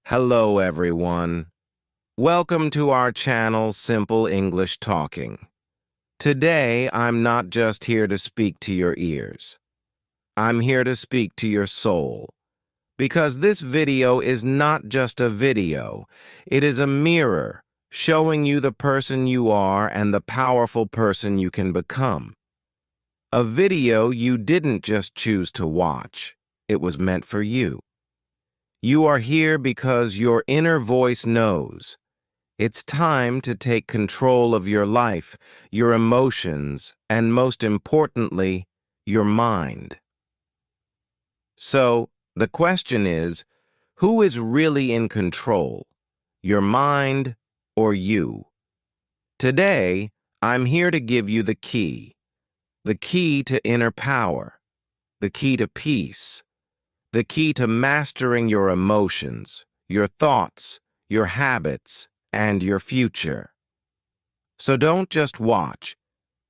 Hello, everyone. Welcome to our channel, Simple English Talking. Today, I'm not just here to speak to your ears. I'm here to speak to your soul. Because this video is not just a video. It is a mirror showing you the person you are and the powerful person you can become. A video you didn't just choose to watch. It was meant for you. You are here because your inner voice knows. It's time to take control of your life, your emotions, and most importantly, your mind. So, the question is, who is really in control, your mind or you? Today, I'm here to give you the key to inner power, the key to peace, the key to mastering your emotions, your thoughts, your habits, and your future. So don't just watch.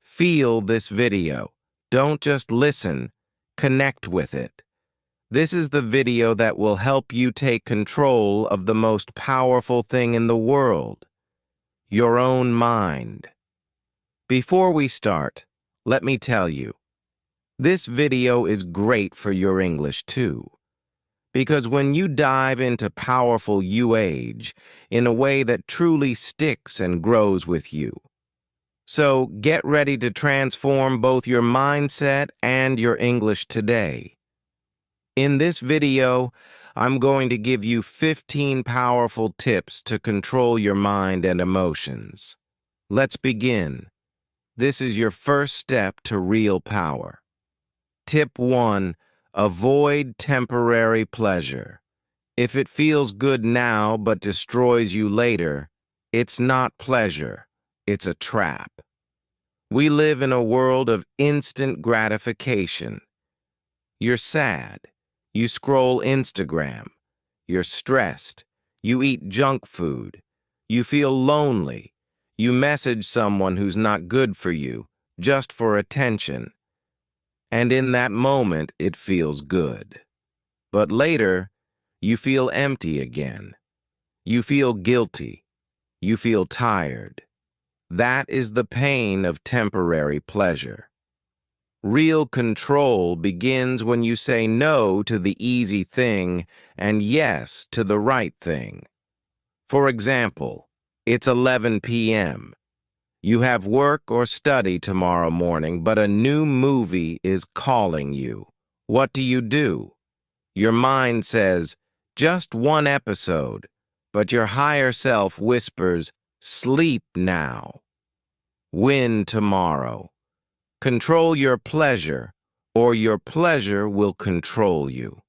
Feel this video. Don't just listen. Connect with it. This is the video that will help you take control of the most powerful thing in the world, your own mind. Before we start, let me tell you, this video is great for your English too. Because when you dive into powerful you age in a way that truly sticks and grows with you. So get ready to transform both your mindset and your English today. In this video, I'm going to give you 15 powerful tips to control your mind and emotions. Let's begin. This is your first step to real power. Tip 1. Avoid temporary pleasure. If it feels good now but destroys you later, it's not pleasure, it's a trap. We live in a world of instant gratification. You're sad, you scroll Instagram. You're stressed, you eat junk food. You feel lonely, you message someone who's not good for you, just for attention. And in that moment, it feels good. But later, you feel empty again. You feel guilty. You feel tired. That is the pain of temporary pleasure. Real control begins when you say no to the easy thing and yes to the right thing. For example, it's 11 p.m. You have work or study tomorrow morning, but a new movie is calling you. What do? Your mind says, just one episode, but your higher self whispers, sleep now. Win tomorrow. Control your pleasure, or your pleasure will control you.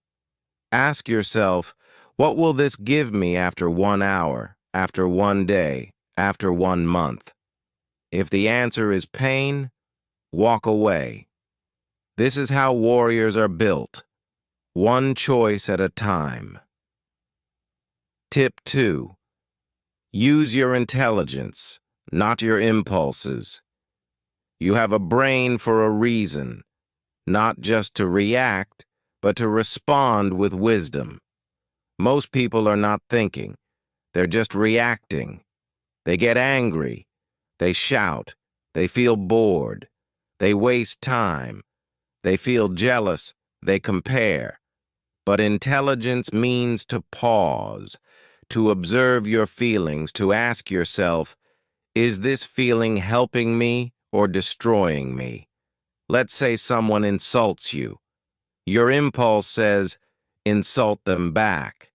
Ask yourself, what will this give me after 1 hour, after 1 day, after 1 month? If the answer is pain, walk away. This is how warriors are built, one choice at a time. Tip 2. Use your intelligence, not your impulses. You have a brain for a reason, not just to react, but to respond with wisdom. Most people are not thinking, they're just reacting. They get angry. They shout, they feel bored, they waste time, they feel jealous, they compare. But intelligence means to pause, to observe your feelings, to ask yourself, is this feeling helping me or destroying me? Let's say someone insults you. Your impulse says, insult them back.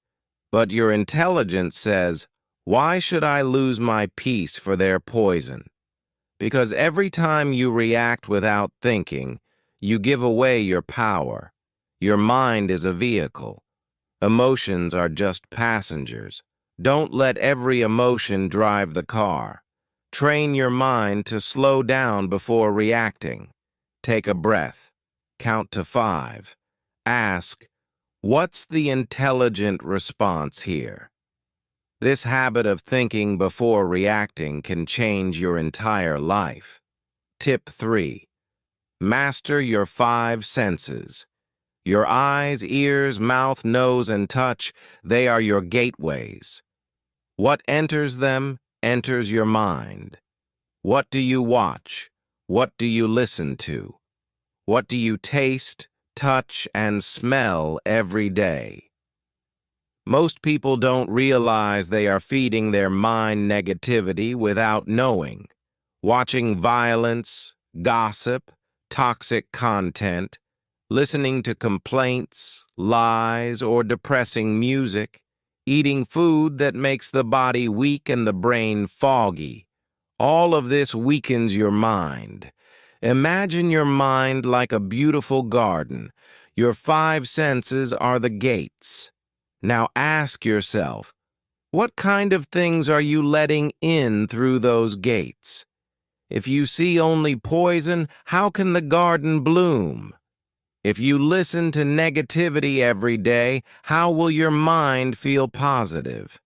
But your intelligence says, why should I lose my peace for their poison? Because every time you react without thinking, you give away your power. Your mind is a vehicle. Emotions are just passengers. Don't let every emotion drive the car. Train your mind to slow down before reacting. Take a breath. Count to 5. Ask, what's the intelligent response here? This habit of thinking before reacting can change your entire life. Tip 3. Master your 5 senses. Your eyes, ears, mouth, nose, and touch, they are your gateways. What enters them enters your mind. What do you watch? What do you listen to? What do you taste, touch, and smell every day? Most people don't realize they are feeding their mind negativity without knowing. Watching violence, gossip, toxic content, listening to complaints, lies, or depressing music, eating food that makes the body weak and the brain foggy. All of this weakens your mind. Imagine your mind like a beautiful garden. Your five senses are the gates. Now ask yourself, what kind of things are you letting in through those gates? If you see only poison, how can the garden bloom? If you listen to negativity every day, how will your mind feel positive?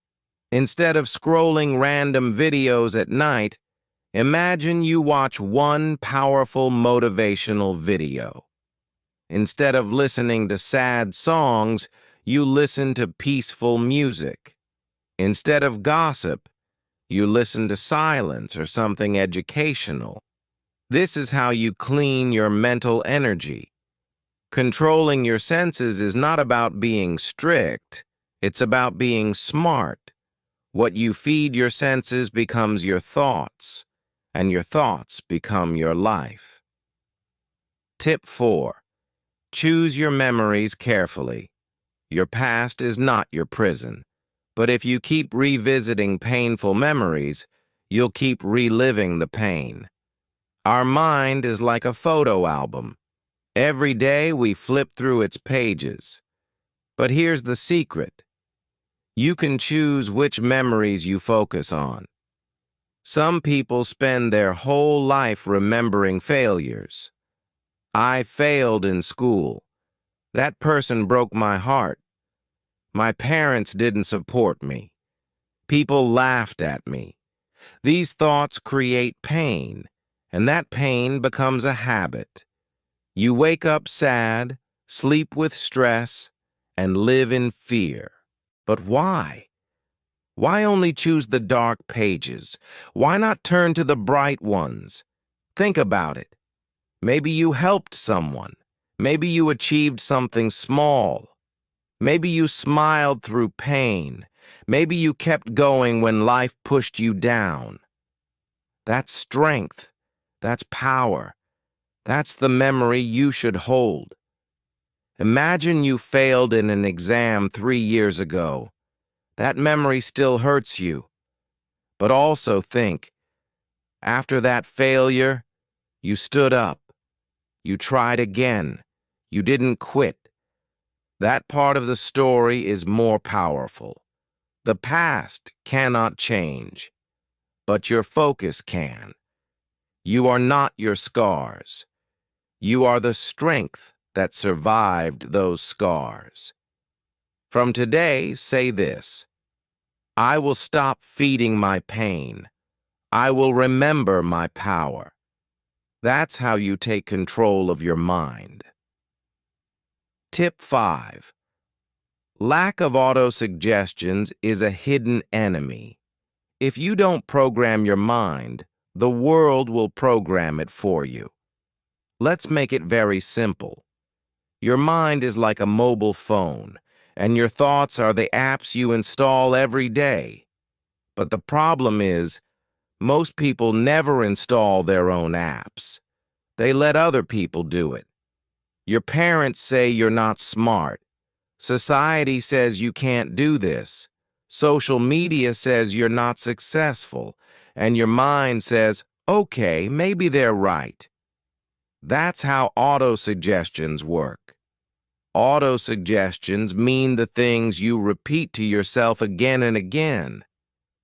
Instead of scrolling random videos at night, imagine you watch one powerful motivational video. Instead of listening to sad songs, you listen to peaceful music. Instead of gossip, you listen to silence or something educational. This is how you clean your mental energy. Controlling your senses is not about being strict, it's about being smart. What you feed your senses becomes your thoughts, and your thoughts become your life. Tip 4. Choose your memories carefully. Your past is not your prison, but if you keep revisiting painful memories, you'll keep reliving the pain. Our mind is like a photo album. Every day we flip through its pages. But here's the secret. You can choose which memories you focus on. Some people spend their whole life remembering failures. I failed in school. That person broke my heart. My parents didn't support me. People laughed at me. These thoughts create pain, and that pain becomes a habit. You wake up sad, sleep with stress, and live in fear. But why? Why only choose the dark pages? Why not turn to the bright ones? Think about it. Maybe you helped someone. Maybe you achieved something small. Maybe you smiled through pain. Maybe you kept going when life pushed you down. That's strength. That's power. That's the memory you should hold. Imagine you failed in an exam 3 years ago. That memory still hurts you. But also think, after that failure, you stood up. You tried again. You didn't quit. That part of the story is more powerful. The past cannot change, but your focus can. You are not your scars. You are the strength that survived those scars. From today, say this: I will stop feeding my pain. I will remember my power. That's how you take control of your mind. Tip 5. Lack of autosuggestions is a hidden enemy. If you don't program your mind, the world will program it for you. Let's make it very simple. Your mind is like a mobile phone, and your thoughts are the apps you install every day. But the problem is, most people never install their own apps. They let other people do it. Your parents say you're not smart. Society says you can't do this. Social media says you're not successful. And your mind says, okay, maybe they're right. That's how autosuggestions work. Autosuggestions mean the things you repeat to yourself again and again.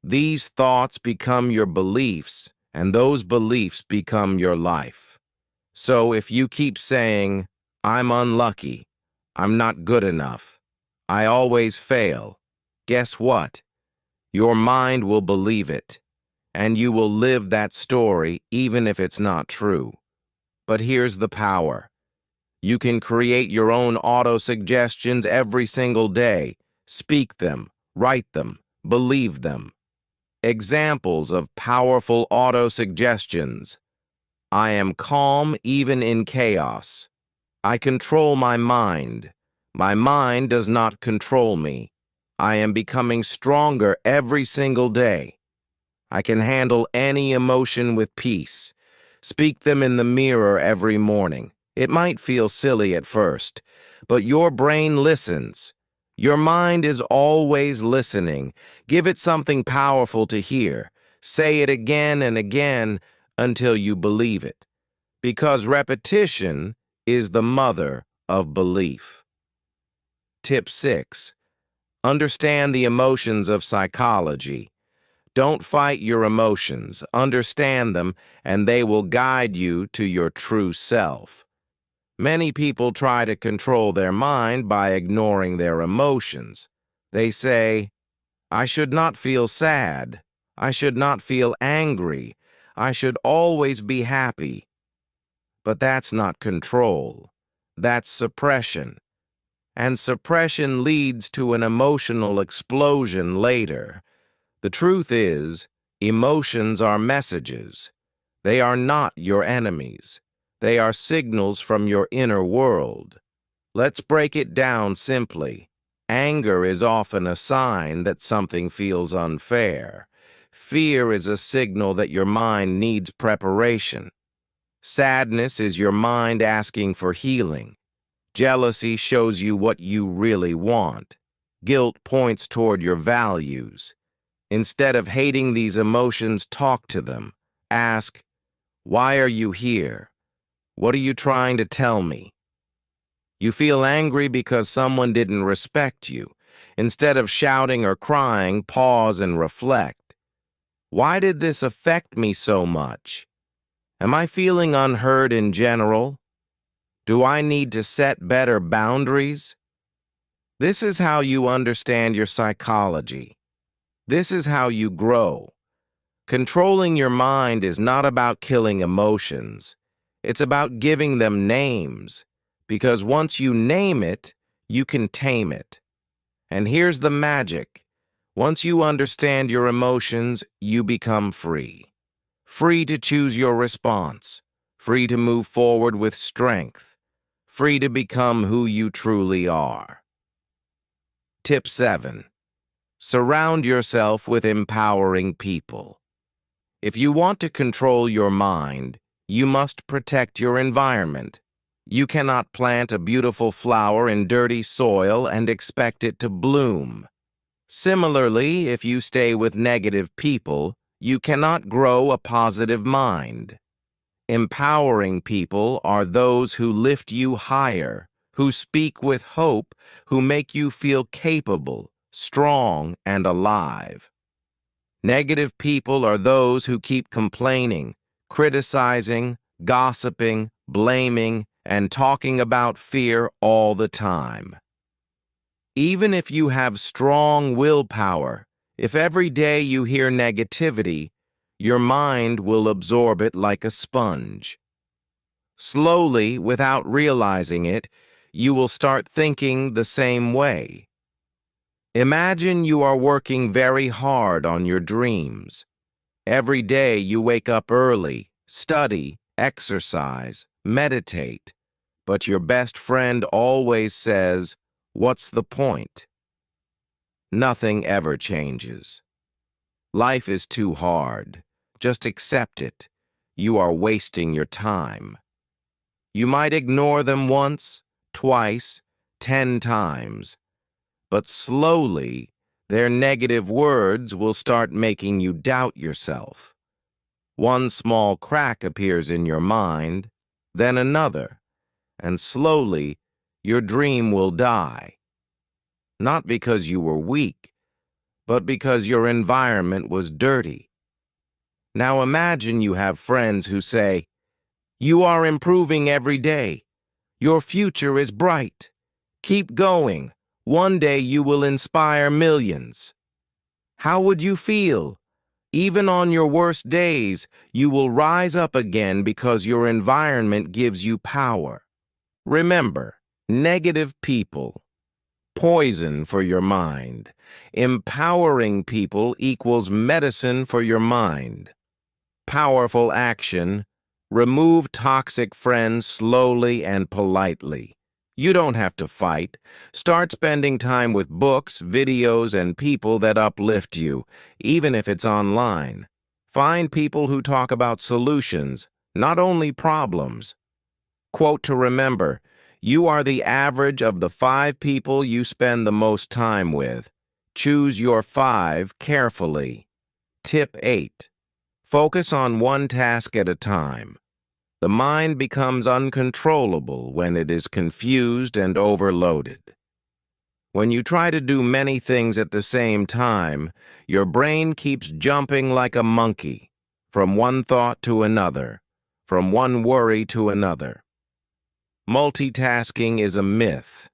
These thoughts become your beliefs, and those beliefs become your life. So if you keep saying, I'm unlucky, I'm not good enough, I always fail, guess what? Your mind will believe it, and you will live that story even if it's not true. But here's the power. You can create your own auto-suggestions every single day. Speak them, write them, believe them. Examples of powerful auto-suggestions. I am calm even in chaos. I control my mind. My mind does not control me. I am becoming stronger every single day. I can handle any emotion with peace. Speak them in the mirror every morning. It might feel silly at first, but your brain listens. Your mind is always listening. Give it something powerful to hear. Say it again and again until you believe it. Because repetition is the mother of belief. Tip 6. Understand the emotions of psychology. Don't fight your emotions. Understand them, and they will guide you to your true self. Many people try to control their mind by ignoring their emotions. They say, I should not feel sad. I should not feel angry. I should always be happy. But that's not control. That's suppression. And suppression leads to an emotional explosion later. The truth is, emotions are messages. They are not your enemies. They are signals from your inner world. Let's break it down simply. Anger is often a sign that something feels unfair. Fear is a signal that your mind needs preparation. Sadness is your mind asking for healing. Jealousy shows you what you really want. Guilt points toward your values. Instead of hating these emotions, talk to them. Ask, why are you here? What are you trying to tell me? You feel angry because someone didn't respect you. Instead of shouting or crying, pause and reflect. Why did this affect me so much? Am I feeling unheard in general? Do I need to set better boundaries? This is how you understand your psychology. This is how you grow. Controlling your mind is not about killing emotions. It's about giving them names, because once you name it, you can tame it. And here's the magic. Once you understand your emotions, you become free. Free to choose your response. Free to move forward with strength. Free to become who you truly are. Tip 7. Surround yourself with empowering people. If you want to control your mind, you must protect your environment. You cannot plant a beautiful flower in dirty soil and expect it to bloom. Similarly, if you stay with negative people, you cannot grow a positive mind. Empowering people are those who lift you higher, who speak with hope, who make you feel capable, strong, and alive. Negative people are those who keep complaining, criticizing, gossiping, blaming, and talking about fear all the time. Even if you have strong willpower, if every day you hear negativity, your mind will absorb it like a sponge. Slowly, without realizing it, you will start thinking the same way. Imagine you are working very hard on your dreams. Every day you wake up early, study, exercise, meditate, but your best friend always says, "What's the point?" Nothing ever changes. Life is too hard. Just accept it. You are wasting your time. You might ignore them once, twice, 10 times, but slowly, their negative words will start making you doubt yourself. One small crack appears in your mind, then another, and slowly, your dream will die. Not because you were weak, but because your environment was dirty. Now imagine you have friends who say, "You are improving every day. Your future is bright. Keep going. One day you will inspire millions." How would you feel? Even on your worst days, you will rise up again because your environment gives you power. Remember, negative people, poison for your mind. Empowering people equals medicine for your mind. Powerful action. Remove toxic friends slowly and politely. You don't have to fight. Start spending time with books, videos, and people that uplift you, even if it's online. Find people who talk about solutions, not only problems. Quote to remember, you are the average of the 5 people you spend the most time with. Choose your 5 carefully. Tip 8. Focus on one task at a time. The mind becomes uncontrollable when it is confused and overloaded. When you try to do many things at the same time, your brain keeps jumping like a monkey, from one thought to another, from one worry to another. Multitasking is a myth.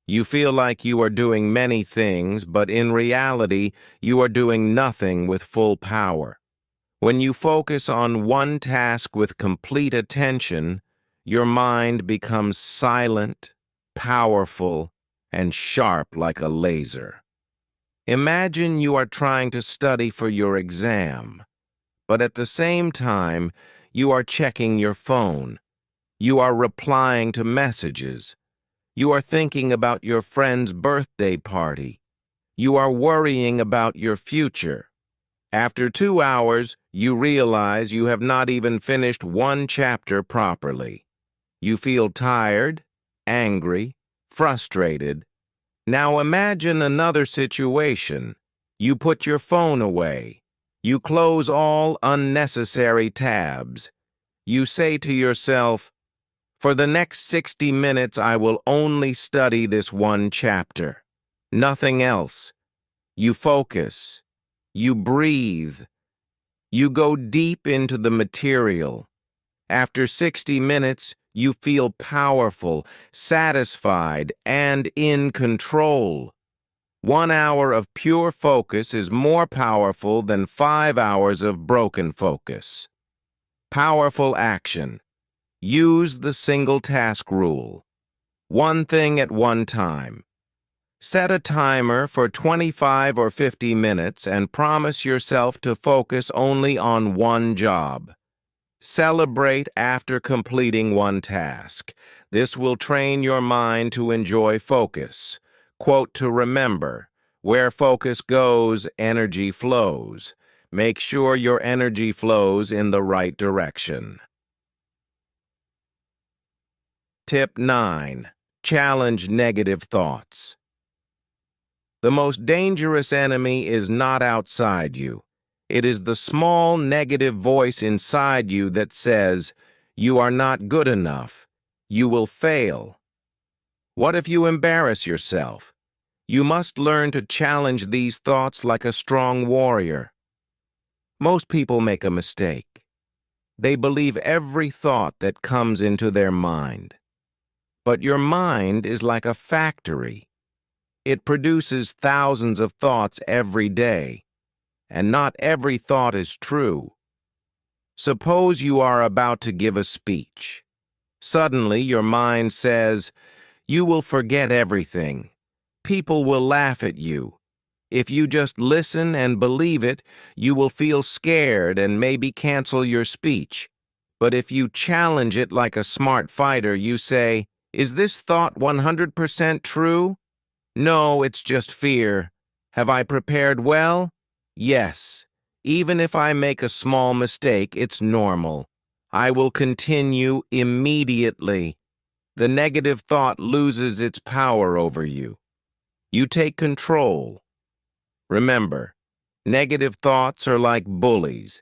You feel like you are doing many things, but in reality, you are doing nothing with full power. When you focus on one task with complete attention, your mind becomes silent, powerful, and sharp like a laser. Imagine you are trying to study for your exam, but at the same time, you are checking your phone. You are replying to messages. You are thinking about your friend's birthday party. You are worrying about your future. After 2 hours, you realize you have not even finished one chapter properly. You feel tired, angry, frustrated. Now imagine another situation. You put your phone away. You close all unnecessary tabs. You say to yourself, "For the next 60 minutes, I will only study this one chapter. Nothing else." You focus. You breathe. You go deep into the material. After 60 minutes, you feel powerful, satisfied, and in control. 1 hour of pure focus is more powerful than 5 hours of broken focus. Powerful action. Use the single task rule. One thing at one time. Set a timer for 25 or 50 minutes and promise yourself to focus only on one job. Celebrate after completing one task. This will train your mind to enjoy focus. Quote to remember, where focus goes, energy flows. Make sure your energy flows in the right direction. Tip 9. Challenge negative thoughts. The most dangerous enemy is not outside you. It is the small negative voice inside you that says, "You are not good enough. You will fail." What if you embarrass yourself? You must learn to challenge these thoughts like a strong warrior. Most people make a mistake. They believe every thought that comes into their mind. But your mind is like a factory. It produces thousands of thoughts every day, and not every thought is true. Suppose you are about to give a speech. Suddenly, your mind says, "You will forget everything. People will laugh at you." If you just listen and believe it, you will feel scared and maybe cancel your speech. But if you challenge it like a smart fighter, you say, "Is this thought 100% true? No, it's just fear. Have I prepared well? Yes. Even if I make a small mistake, it's normal. I will continue immediately." The negative thought loses its power over you. You take control. Remember, negative thoughts are like bullies.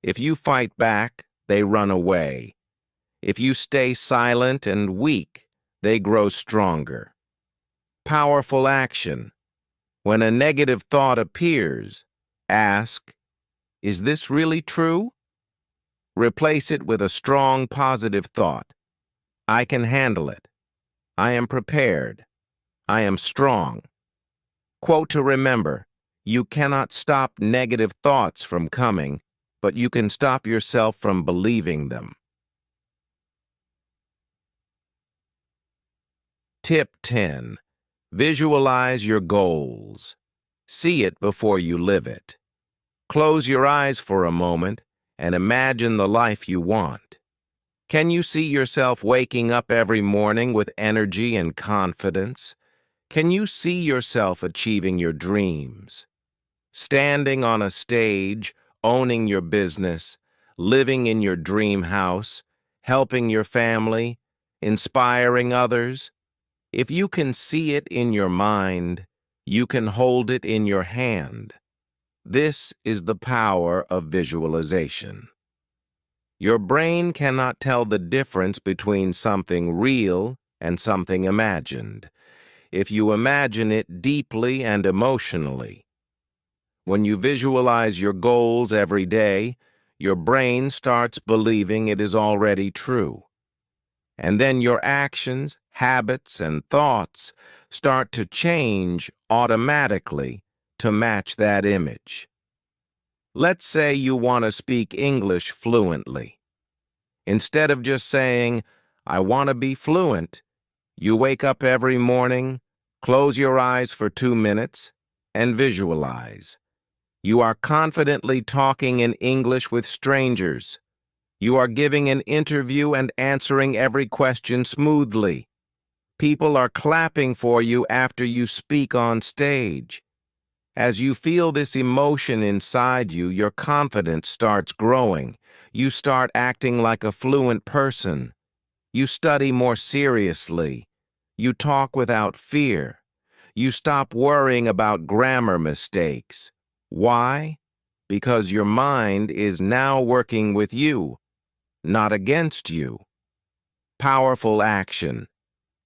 If you fight back, they run away. If you stay silent and weak, they grow stronger. Powerful action. When a negative thought appears, ask, "Is this really true?" Replace it with a strong positive thought. "I can handle it. I am prepared. I am strong." Quote to remember, you cannot stop negative thoughts from coming, but you can stop yourself from believing them. Tip 10. Visualize your goals. See it before you live it. Close your eyes for a moment and imagine the life you want. Can you see yourself waking up every morning with energy and confidence? Can you see yourself achieving your dreams? Standing on a stage, owning your business, living in your dream house, helping your family, inspiring others? If you can see it in your mind, you can hold it in your hand. This is the power of visualization. Your brain cannot tell the difference between something real and something imagined if you imagine it deeply and emotionally. When you visualize your goals every day, your brain starts believing it is already true. And then your actions, habits, and thoughts start to change automatically to match that image. Let's say you want to speak English fluently. Instead of just saying, "I want to be fluent," you wake up every morning, close your eyes for 2 minutes, and visualize. You are confidently talking in English with strangers. You are giving an interview and answering every question smoothly. People are clapping for you after you speak on stage. As you feel this emotion inside you, your confidence starts growing. You start acting like a fluent person. You study more seriously. You talk without fear. You stop worrying about grammar mistakes. Why? Because your mind is now working with you, not against you. Powerful action.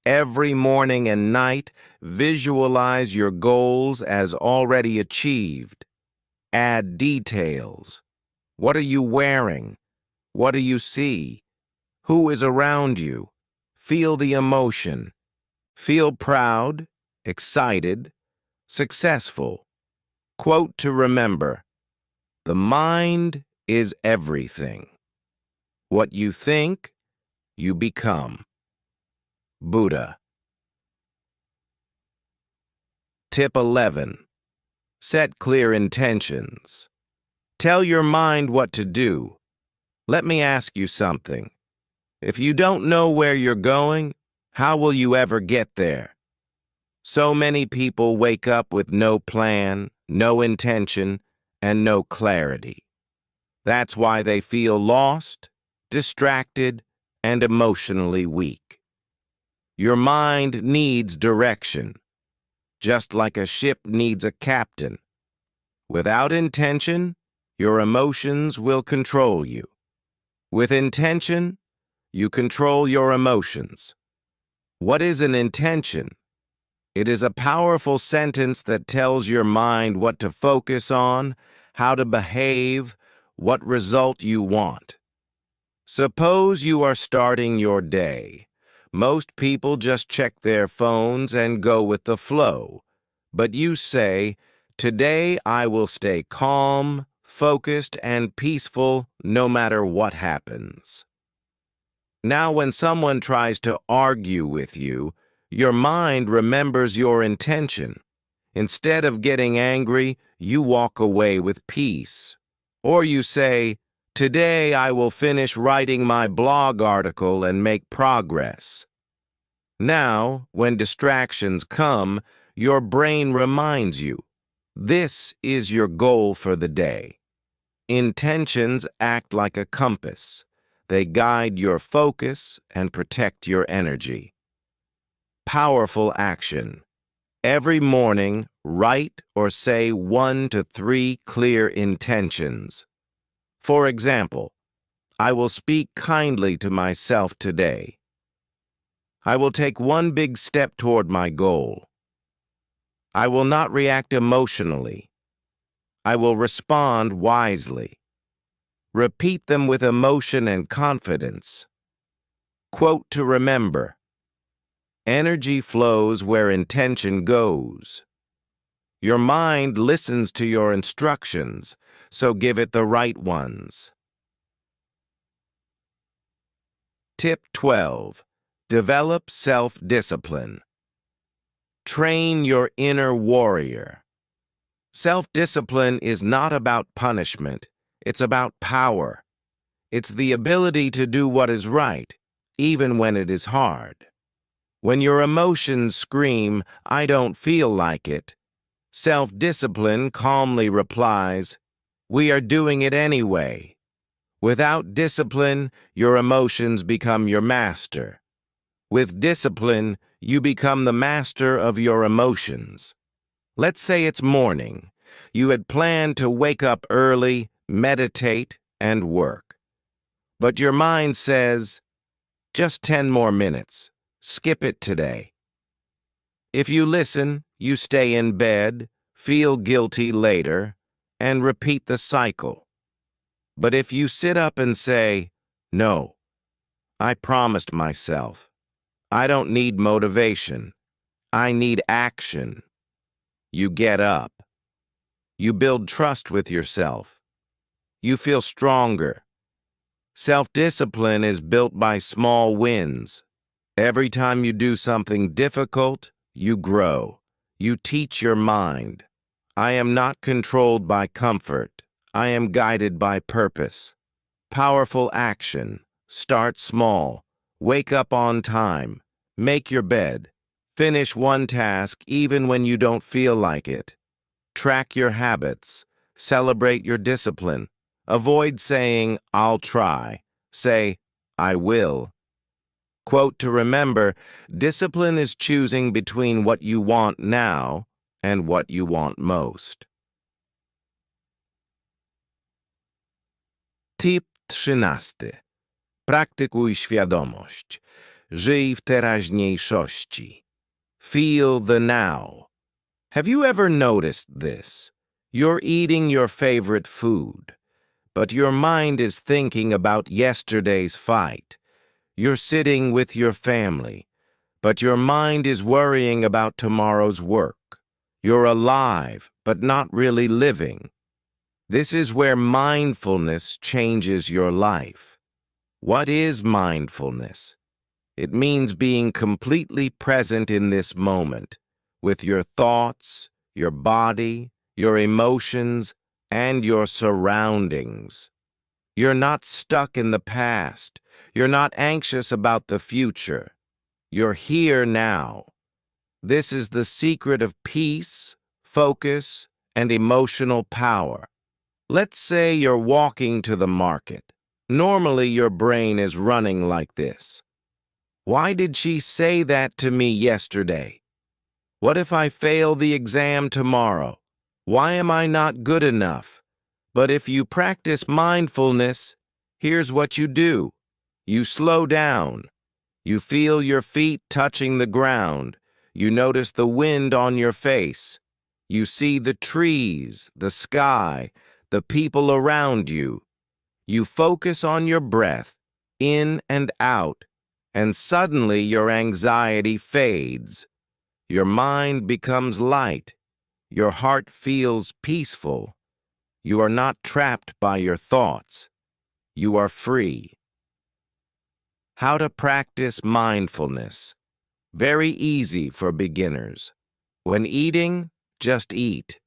Every morning and night, visualize your goals as already achieved. Add details. What are you wearing? What do you see? Who is around you? Feel the emotion. Feel proud, excited, successful. Quote to remember: the mind is everything. What you think, you become. Buddha. Tip 11. Set clear intentions. Tell your mind what to do. Let me ask you something. If you don't know where you're going, how will you ever get there? So many people wake up with no plan, no intention, and no clarity. That's why they feel lost, distracted, and emotionally weak. Your mind needs direction, just like a ship needs a captain. Without intention, your emotions will control you. With intention, you control your emotions. What is an intention? It is a powerful sentence that tells your mind what to focus on, how to behave, what result you want. Suppose you are starting your day. Most people just check their phones and go with the flow. But you say, "Today I will stay calm, focused, and peaceful no matter what happens." Now, when someone tries to argue with you, your mind remembers your intention. Instead of getting angry, you walk away with peace. Or you say, "Today I will finish writing my blog article and make progress." Now, when distractions come, your brain reminds you, this is your goal for the day. Intentions act like a compass. They guide your focus and protect your energy. Powerful action. Every morning, write or say 1 to 3 clear intentions. For example, I will speak kindly to myself today. I will take one big step toward my goal. I will not react emotionally. I will respond wisely. Repeat them with emotion and confidence. Quote to remember: energy flows where intention goes. Your mind listens to your instructions, so give it the right ones. Tip 12. Develop self-discipline. Train your inner warrior. Self-discipline is not about punishment. It's about power. It's the ability to do what is right, even when it is hard. When your emotions scream, "I don't feel like it," self-discipline calmly replies, "We are doing it anyway." Without discipline, your emotions become your master. With discipline, you become the master of your emotions. Let's say it's morning. You had planned to wake up early, meditate, and work. But your mind says, just 10 more minutes. Skip it today. If you listen, you stay in bed, feel guilty later, and repeat the cycle. But if you sit up and say, "No, I promised myself. I don't need motivation. I need action," you get up. You build trust with yourself. You feel stronger. Self-discipline is built by small wins. Every time you do something difficult, you grow. You teach your mind, "I am not controlled by comfort. I am guided by purpose." Powerful action. Start small. Wake up on time. Make your bed. Finish one task even when you don't feel like it. Track your habits. Celebrate your discipline. Avoid saying, "I'll try." Say, "I will." Quote to remember, discipline is choosing between what you want now and what you want most. Tip 13. Praktykuj świadomość. Żyj w teraźniejszości. Feel the now. Have you ever noticed this? You're eating your favorite food, but your mind is thinking about yesterday's fight. You're sitting with your family, but your mind is worrying about tomorrow's work. You're alive, but not really living. This is where mindfulness changes your life. What is mindfulness? It means being completely present in this moment, with your thoughts, your body, your emotions, and your surroundings. You're not stuck in the past. You're not anxious about the future. You're here now. This is the secret of peace, focus, and emotional power. Let's say you're walking to the market. Normally, your brain is running like this. Why did she say that to me yesterday? What if I fail the exam tomorrow? Why am I not good enough? But if you practice mindfulness, here's what you do. You slow down. You feel your feet touching the ground. You notice the wind on your face. You see the trees, the sky, the people around you. You focus on your breath, in and out, and suddenly your anxiety fades. Your mind becomes light. Your heart feels peaceful. You are not trapped by your thoughts. You are free. How to practice mindfulness. Very easy for beginners. When eating, just eat.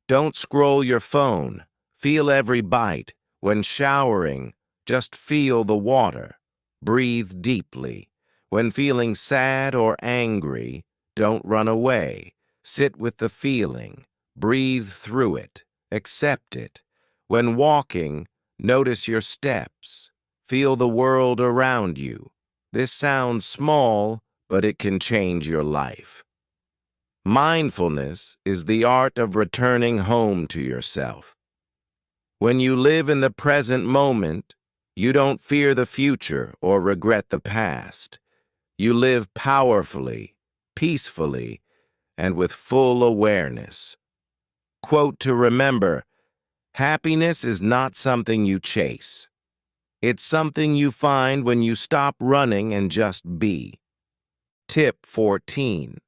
Don't scroll your phone. Feel every bite. When showering, just feel the water. Breathe deeply. When feeling sad or angry, don't run away. Sit with the feeling. Breathe through it. Accept it. When walking, notice your steps. Feel the world around you. This sounds small, but it can change your life. Mindfulness is the art of returning home to yourself. When you live in the present moment, you don't fear the future or regret the past. You live powerfully, peacefully, and with full awareness. Quote to remember, happiness is not something you chase. It's something you find when you stop running and just be. Tip 14.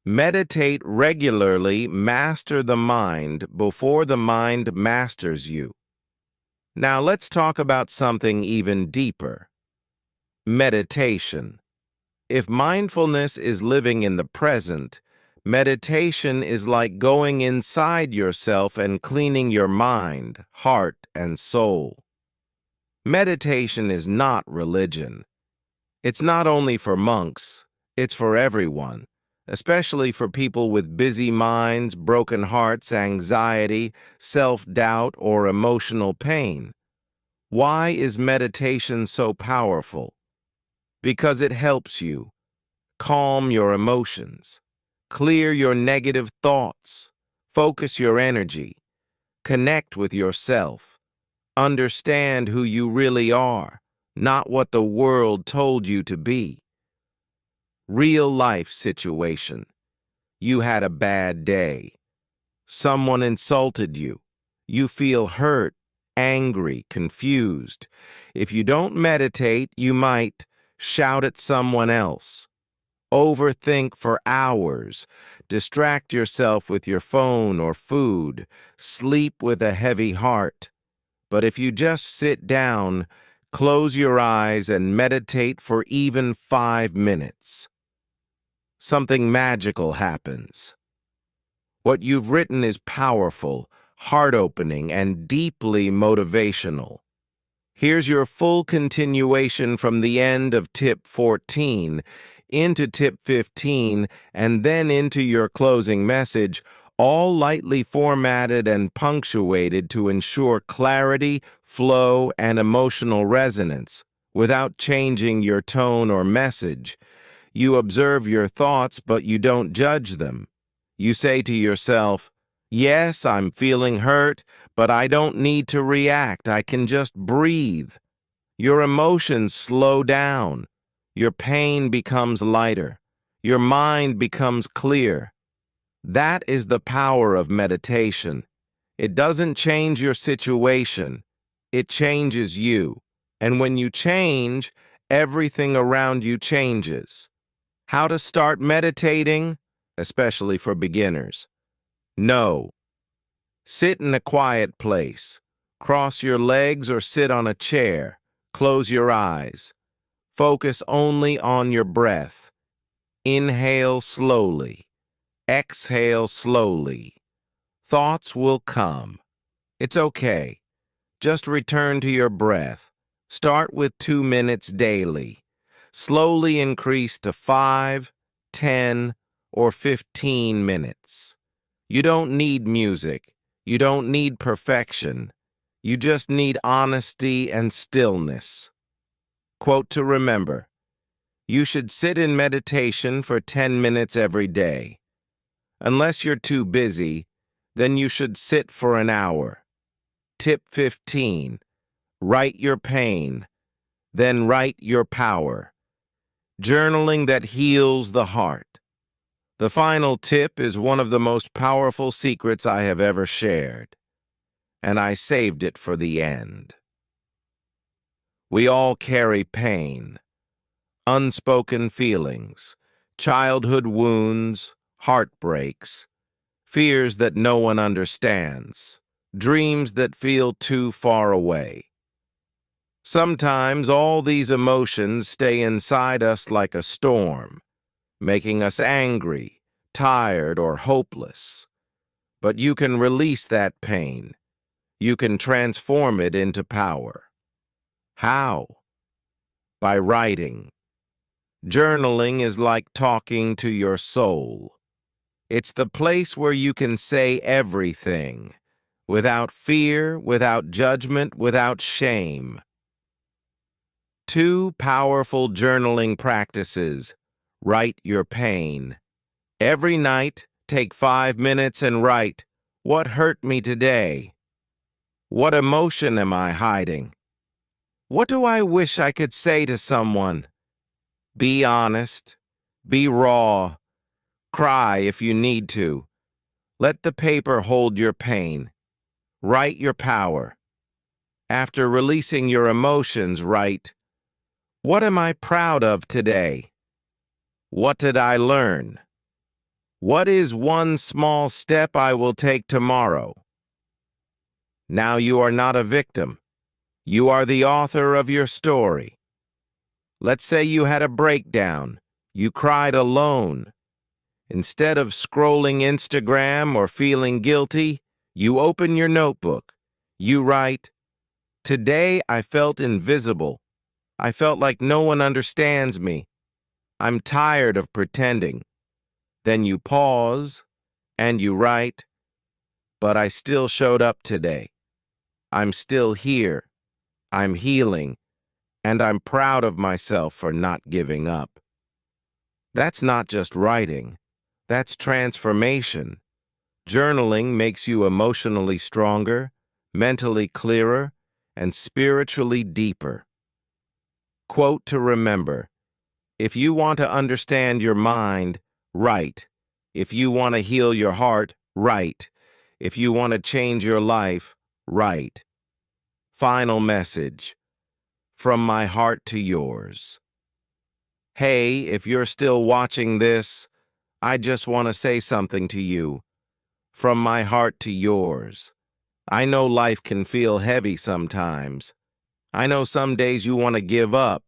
Meditate regularly, master the mind before the mind masters you. Now let's talk about something even deeper. Meditation. If mindfulness is living in the present, meditation is like going inside yourself and cleaning your mind, heart, and soul. Meditation is not religion. It's not only for monks, it's for everyone, especially for people with busy minds, broken hearts, anxiety, self-doubt, or emotional pain. Why is meditation so powerful? Because it helps you calm your emotions, clear your negative thoughts, focus your energy, connect with yourself, understand who you really are, not what the world told you to be. Real life situation. You had a bad day. Someone insulted you. You feel hurt, angry, confused. If you don't meditate, you might shout at someone else, overthink for hours, distract yourself with your phone or food, sleep with a heavy heart. But if you just sit down, close your eyes and meditate for even 5 minutes, something magical happens. What you've written is powerful, heart-opening, and deeply motivational. Here's your full continuation from the end of tip 14 into tip 15 and then into your closing message, all lightly formatted and punctuated to ensure clarity, flow, and emotional resonance without changing your tone or message. You observe your thoughts, but you don't judge them. You say to yourself, yes, I'm feeling hurt, but I don't need to react. I can just breathe. Your emotions slow down. Your pain becomes lighter. Your mind becomes clear. That is the power of meditation. It doesn't change your situation. It changes you. And when you change, everything around you changes. How to start meditating, especially for beginners. No. Sit in a quiet place. Cross your legs or sit on a chair. Close your eyes. Focus only on your breath. Inhale slowly. Exhale slowly. Thoughts will come. It's okay. Just return to your breath. Start with 2 minutes daily. Slowly increase to 5, 10, or 15 minutes. You don't need music. You don't need perfection. You just need honesty and stillness. Quote to remember: you should sit in meditation for 10 minutes every day. Unless you're too busy, then you should sit for an hour. Tip 15. Write your pain, then write your power. Journaling that heals the heart. The final tip is one of the most powerful secrets I have ever shared, and I saved it for the end. We all carry pain, unspoken feelings, childhood wounds, heartbreaks, fears that no one understands, dreams that feel too far away. Sometimes all these emotions stay inside us like a storm, making us angry, tired, or hopeless. But you can release that pain. You can transform it into power. How? By writing. Journaling is like talking to your soul. It's the place where you can say everything, without fear, without judgment, without shame. 2 powerful journaling practices. Write your pain. Every night, take 5 minutes and write, what hurt me today? What emotion am I hiding? What do I wish I could say to someone? Be honest. Be raw. Cry if you need to. Let the paper hold your pain. Write your power. After releasing your emotions, write, what am I proud of today? What did I learn? What is one small step I will take tomorrow? Now you are not a victim. You are the author of your story. Let's say you had a breakdown. You cried alone. Instead of scrolling Instagram or feeling guilty, you open your notebook. You write, "Today I felt invisible. I felt like no one understands me. I'm tired of pretending." Then you pause and you write, "But I still showed up today. I'm still here. I'm healing, and I'm proud of myself for not giving up." That's not just writing. That's transformation. Journaling makes you emotionally stronger, mentally clearer, and spiritually deeper. Quote to remember: if you want to understand your mind, write. If you want to heal your heart, write. If you want to change your life, write. Final message. From my heart to yours. Hey, if you're still watching this, I just want to say something to you. From my heart to yours. I know life can feel heavy sometimes. I know some days you want to give up.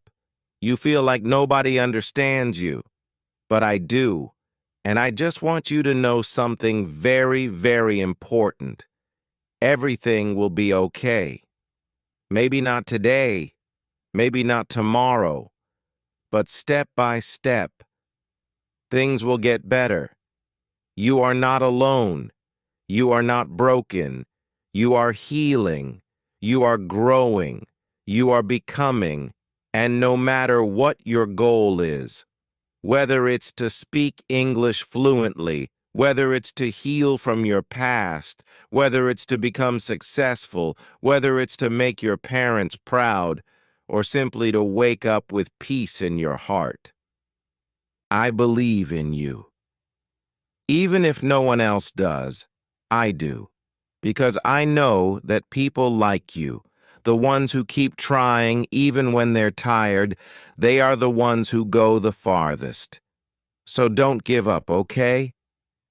You feel like nobody understands you. But I do. And I just want you to know something very, very important. Everything will be okay. Maybe not today, maybe not tomorrow, but step by step, things will get better. You are not alone. You are not broken. You are healing. You are growing. You are becoming. And no matter what your goal is, whether it's to speak English fluently, whether it's to heal from your past, whether it's to become successful, whether it's to make your parents proud, or simply to wake up with peace in your heart, I believe in you. Even if no one else does, I do. Because I know that people like you, the ones who keep trying even when they're tired, they are the ones who go the farthest. So don't give up, okay?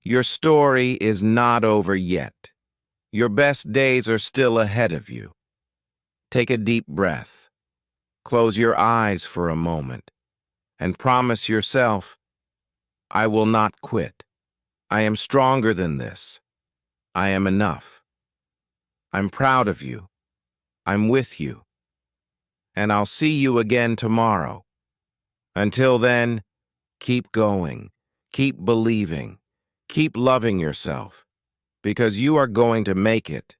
Your story is not over yet. Your best days are still ahead of you. Take a deep breath. Close your eyes for a moment and promise yourself, I will not quit. I am stronger than this. I am enough. I'm proud of you. I'm with you. And I'll see you again tomorrow. Until then, keep going. Keep believing. Keep loving yourself. Because you are going to make it.